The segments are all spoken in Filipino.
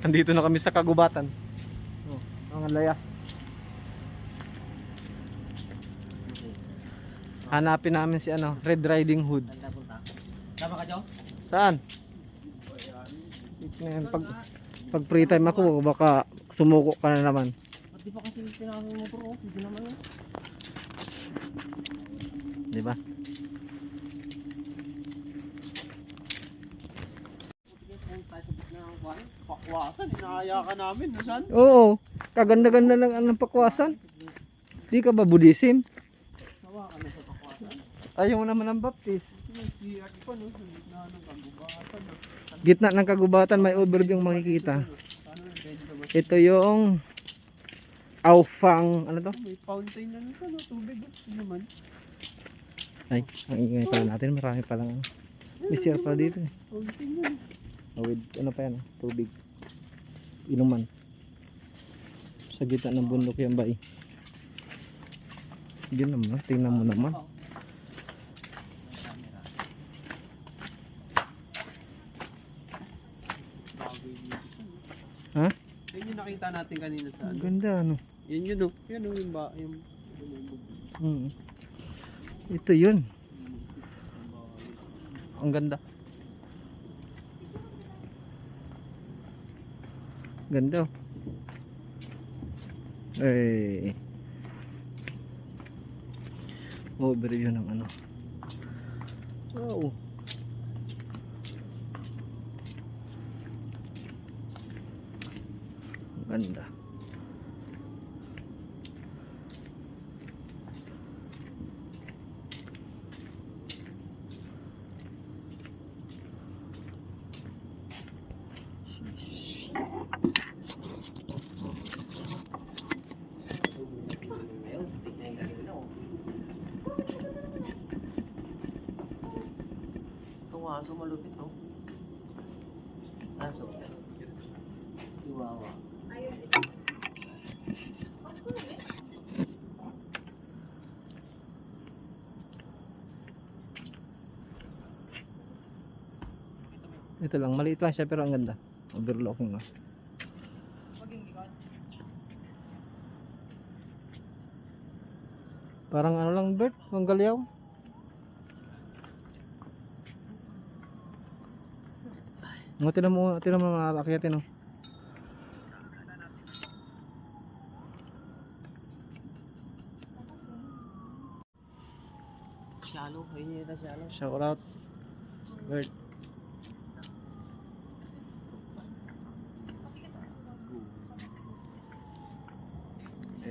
Nandito na kami sa kagubatan. Oh, ang layas. Hanapin namin si ano, Red Riding Hood. Tama ka, Joe? Saan? Pag free time ako, baka sumuko ka na naman. Ba't di pa kasi pinakang yung motor, oh? Hindi naman yun. Di ba? Pakwasan, inaaya ka namin, nasan? Oo, kaganda-ganda lang ang pakwasan. Di ka ba Buddhism? Sawa ka na sa pakwasan. Ayaw mo naman ng baptist. Siyak pa, no? Sa gitna ng kagubatan, no? Gitna ng kagubatan, may overview yung makikita. Ito yung Aufang, ano to? May fountain na nito, no? Tubig, oh. Naman. Ay, ang ingay pala natin, marami palang may CR pala dito. Fountain yan. Oh, with ano pa yan, tubig. Inuman. Sa gitna ng bundok yan ba eh. Yun naman, tingnan mo naman. Ha? Yun yung nakita natin kanina sa Ang ano. ganda ano. Yun yun, oh. Yun, oh, yung ba, yung Ito yun. Ang ganda. Ganda. Eh. Overview ng ano. Wow. Ganda. Itong aso malupit, oh. Aso. Iwawa. Ito lang, maliit lang siya pero ang ganda. Overlooking na. Parang ano lang bird, manggaliaw. Tinan mo mga akyatin oh. Shallow, ayun yung shallow. Shout out bird.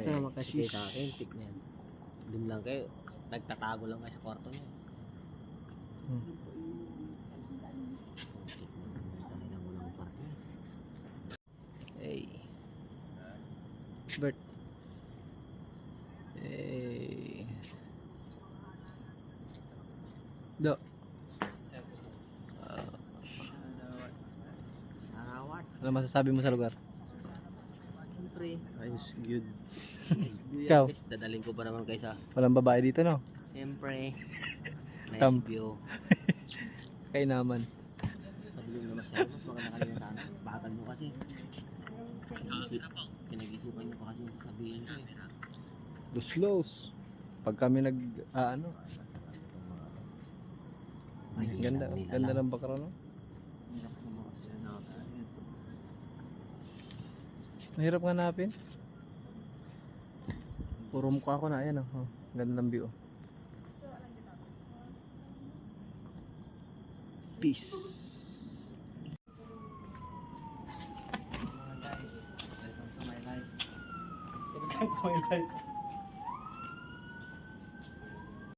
Sama kasi sa akin, tignan. Doon lang kayo, nagtatago lang kayo sa kwarto niya. Hey. Bird. Hey. Do. Sarawat. Ano masasabi mo sa lugar? Siyempre, ayos, good. Ikaw? Dadaling ko pa naman kayo sa, Walang babae dito no? siyempre, nice Tam. view. Kay naman. Pagling na masyado, mas maganda kanina sa anak. Bakal mo kasi. Pinag-isipan nyo pa kasi sabihin ko eh. Los. Pag kami nag ano. Ganda, ganda ng background no? Mahirap nga hanapin. Puro mukha ko na, ayan oh. Ganda ng view. Peace. Welcome to my life.